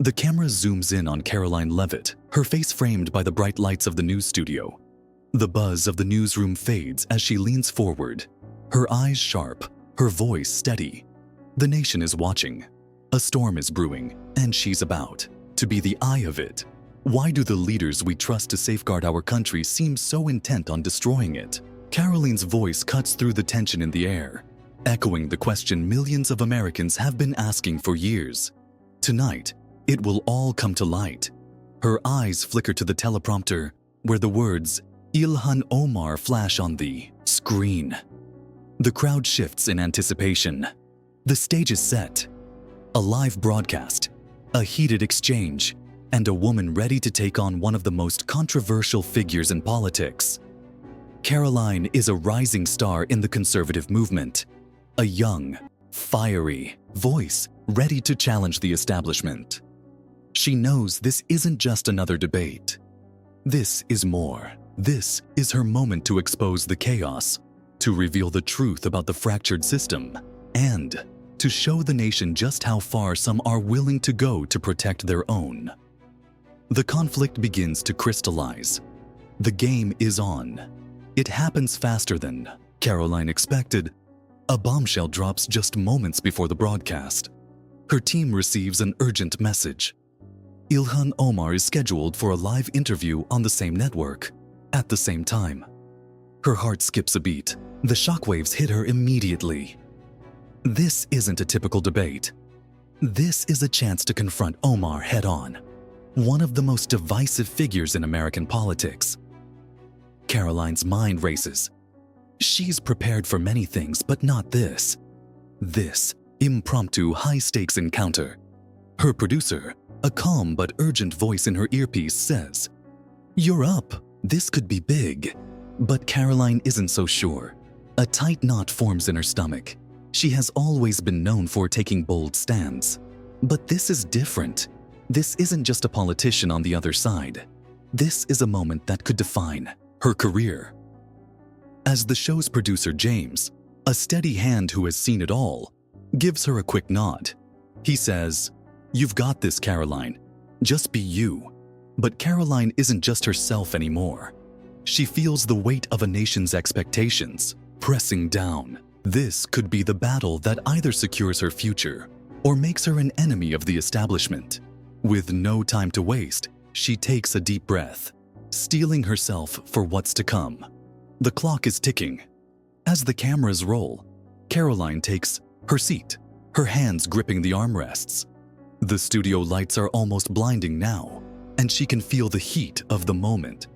The camera zooms in on Karoline Leavitt, her face framed by the bright lights of the news studio. The buzz of the newsroom fades as she leans forward, her eyes sharp, her voice steady. The nation is watching. A storm is brewing, and she's about to be the eye of it. Why do the leaders we trust to safeguard our country seem so intent on destroying it? Karoline's voice cuts through the tension in the air, echoing the question millions of Americans have been asking for years. Tonight, it will all come to light. Her eyes flicker to the teleprompter, where the words Ilhan Omar flash on the screen. The crowd shifts in anticipation. The stage is set. A live broadcast, a heated exchange, and a woman ready to take on one of the most controversial figures in politics. Karoline is a rising star in the conservative movement, a young, fiery voice ready to challenge the establishment. She knows this isn't just another debate. This is more. This is her moment to expose the chaos, to reveal the truth about the fractured system, and to show the nation just how far some are willing to go to protect their own. The conflict begins to crystallize. The game is on. It happens faster than Karoline expected. A bombshell drops just moments before the broadcast. Her team receives an urgent message. Ilhan Omar is scheduled for a live interview on the same network, at the same time. Her heart skips a beat. The shockwaves hit her immediately. This isn't a typical debate. This is a chance to confront Omar head-on, one of the most divisive figures in American politics. Karoline's mind races. She's prepared for many things, but not this. This impromptu, high-stakes encounter. Her producer, a calm but urgent voice in her earpiece, says, "You're up. This could be big." But Karoline isn't so sure. A tight knot forms in her stomach. She has always been known for taking bold stands. But this is different. This isn't just a politician on the other side. This is a moment that could define her career. As the show's producer James, a steady hand who has seen it all, gives her a quick nod. He says, "You've got this, Karoline. Just be you." But Karoline isn't just herself anymore. She feels the weight of a nation's expectations pressing down. This could be the battle that either secures her future or makes her an enemy of the establishment. With no time to waste, she takes a deep breath, steeling herself for what's to come. The clock is ticking. As the cameras roll, Karoline takes her seat, her hands gripping the armrests. The studio lights are almost blinding now, and she can feel the heat of the moment.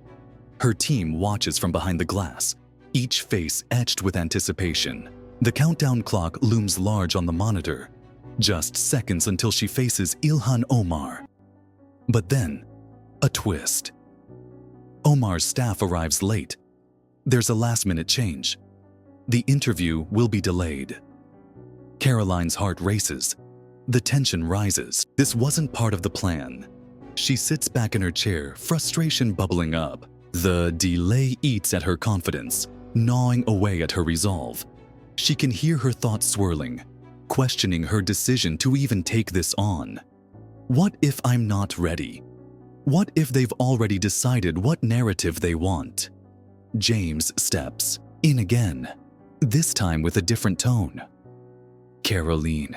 Her team watches from behind the glass, each face etched with anticipation. The countdown clock looms large on the monitor, just seconds until she faces Ilhan Omar. But then, a twist. Omar's staff arrives late. There's a last-minute change. The interview will be delayed. Karoline's heart races. The tension rises. This wasn't part of the plan. She sits back in her chair, frustration bubbling up. The delay eats at her confidence, gnawing away at her resolve. She can hear her thoughts swirling, questioning her decision to even take this on. What if I'm not ready? What if they've already decided what narrative they want? James steps in again, this time with a different tone. "Karoline,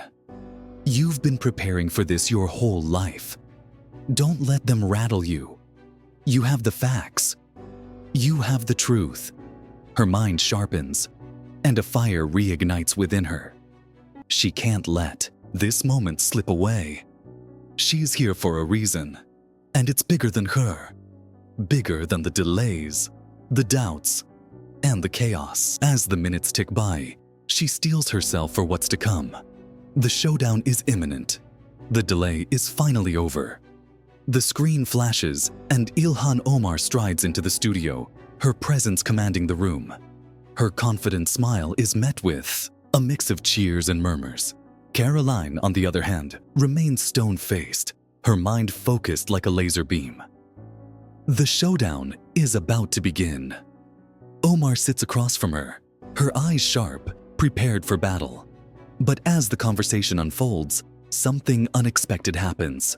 you've been preparing for this your whole life. Don't let them rattle you. You have the facts. You have the truth." Her mind sharpens, and a fire reignites within her. She can't let this moment slip away. She's here for a reason, and it's bigger than her. Bigger than the delays, the doubts, and the chaos. As the minutes tick by, she steels herself for what's to come. The showdown is imminent. The delay is finally over. The screen flashes, and Ilhan Omar strides into the studio, her presence commanding the room. Her confident smile is met with a mix of cheers and murmurs. Karoline, on the other hand, remains stone-faced, her mind focused like a laser beam. The showdown is about to begin. Omar sits across from her, her eyes sharp, prepared for battle. But as the conversation unfolds, something unexpected happens.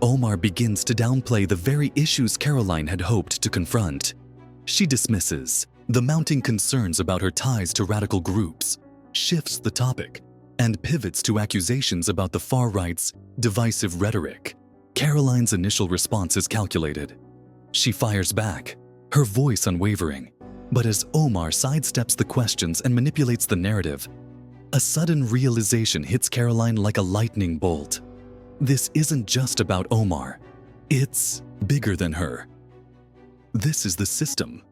Omar begins to downplay the very issues Karoline had hoped to confront. She dismisses the mounting concerns about her ties to radical groups, shifts the topic, and pivots to accusations about the far right's divisive rhetoric. Karoline's initial response is calculated. She fires back, her voice unwavering. But as Omar sidesteps the questions and manipulates the narrative, a sudden realization hits Karoline like a lightning bolt. This isn't just about Omar. It's bigger than her. This is the system.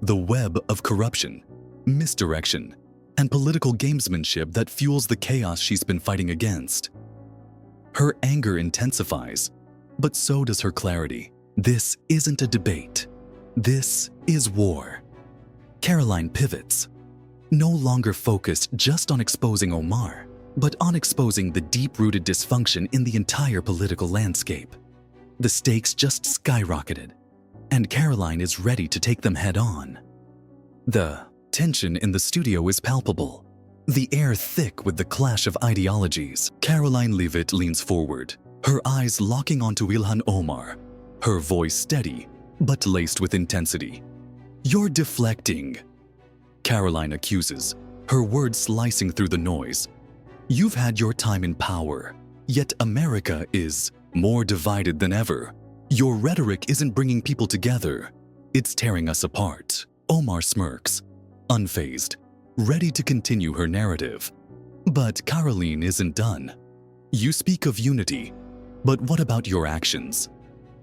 The web of corruption, misdirection, and political gamesmanship that fuels the chaos she's been fighting against. Her anger intensifies, but so does her clarity. This isn't a debate. This is war. Karoline pivots, no longer focused just on exposing Omar, but on exposing the deep-rooted dysfunction in the entire political landscape. The stakes just skyrocketed, and Karoline is ready to take them head-on. The tension in the studio is palpable, the air thick with the clash of ideologies. Karoline Leavitt leans forward, her eyes locking onto Ilhan Omar, her voice steady but laced with intensity. "You're deflecting," Karoline accuses, her words slicing through the noise. "You've had your time in power, yet America is more divided than ever. Your rhetoric isn't bringing people together, it's tearing us apart." Omar smirks, unfazed, ready to continue her narrative. But Karoline isn't done. "You speak of unity, but what about your actions?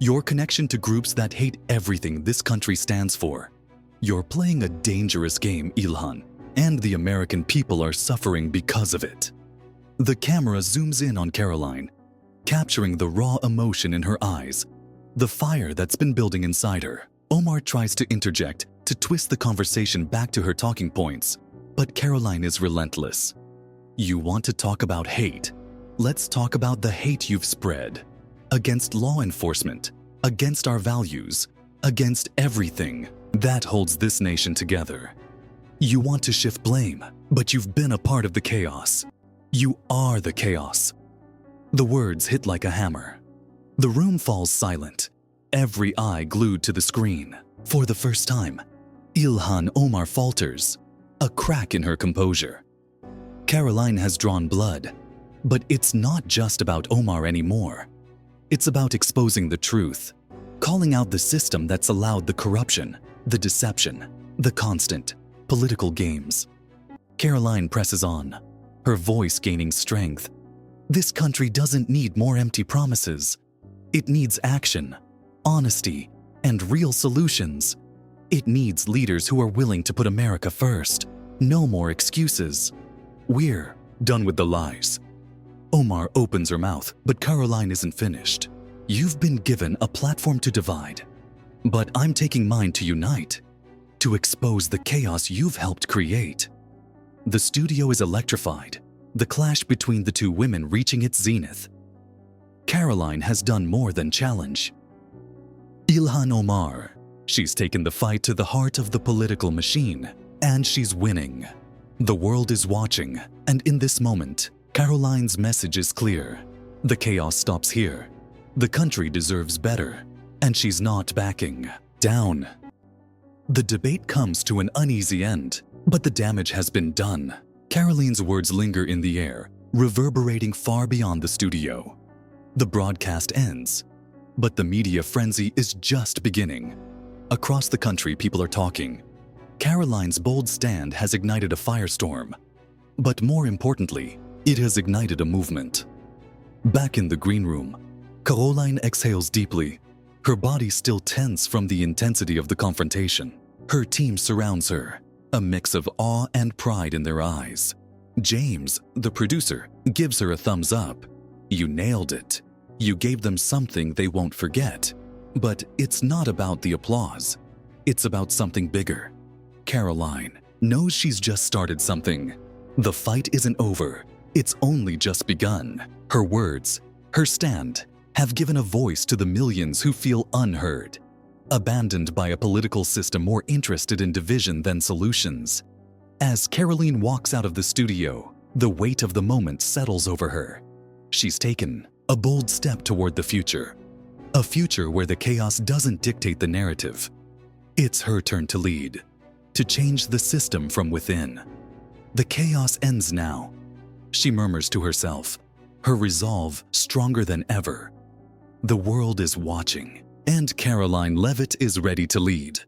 Your connection to groups that hate everything this country stands for? You're playing a dangerous game, Ilhan, and the American people are suffering because of it." The camera zooms in on Karoline, capturing the raw emotion in her eyes, the fire that's been building inside her. Omar tries to interject to twist the conversation back to her talking points, but Karoline is relentless. "You want to talk about hate? Let's talk about the hate you've spread. Against law enforcement, against our values, against everything that holds this nation together. You want to shift blame, but you've been a part of the chaos. You are the chaos." The words hit like a hammer. The room falls silent, every eye glued to the screen. For the first time, Ilhan Omar falters, a crack in her composure. Karoline has drawn blood, but it's not just about Omar anymore. It's about exposing the truth, calling out the system that's allowed the corruption, the deception, the constant political games. Karoline presses on, her voice gaining strength. This country doesn't need more empty promises. It needs action, honesty, and real solutions. It needs leaders who are willing to put America first. No more excuses. We're done with the lies. Omar opens her mouth, but Karoline isn't finished. "You've been given a platform to divide, but I'm taking mine to unite, to expose the chaos you've helped create." The studio is electrified, the clash between the two women reaching its zenith. Karoline has done more than challenge. Ilhan Omar, she's taken the fight to the heart of the political machine, and she's winning. The world is watching, and in this moment, Karoline's message is clear. The chaos stops here. The country deserves better, and she's not backing down. The debate comes to an uneasy end, but the damage has been done. Karoline's words linger in the air, reverberating far beyond the studio. The broadcast ends, but the media frenzy is just beginning. Across the country, people are talking. Karoline's bold stand has ignited a firestorm, but more importantly, it has ignited a movement. Back in the green room, Karoline exhales deeply, her body still tense from the intensity of the confrontation. Her team surrounds her, a mix of awe and pride in their eyes. James, the producer, gives her a thumbs up. "You nailed it. You gave them something they won't forget." But it's not about the applause. It's about something bigger. Karoline knows she's just started something. The fight isn't over. It's only just begun. Her words, her stand, have given a voice to the millions who feel unheard, abandoned by a political system more interested in division than solutions. As Karoline walks out of the studio, the weight of the moment settles over her. She's taken A bold step toward the future. A future where the chaos doesn't dictate the narrative. It's her turn to lead, to change the system from within. The chaos ends now, she murmurs to herself, her resolve stronger than ever. The world is watching, and Karoline Leavitt is ready to lead.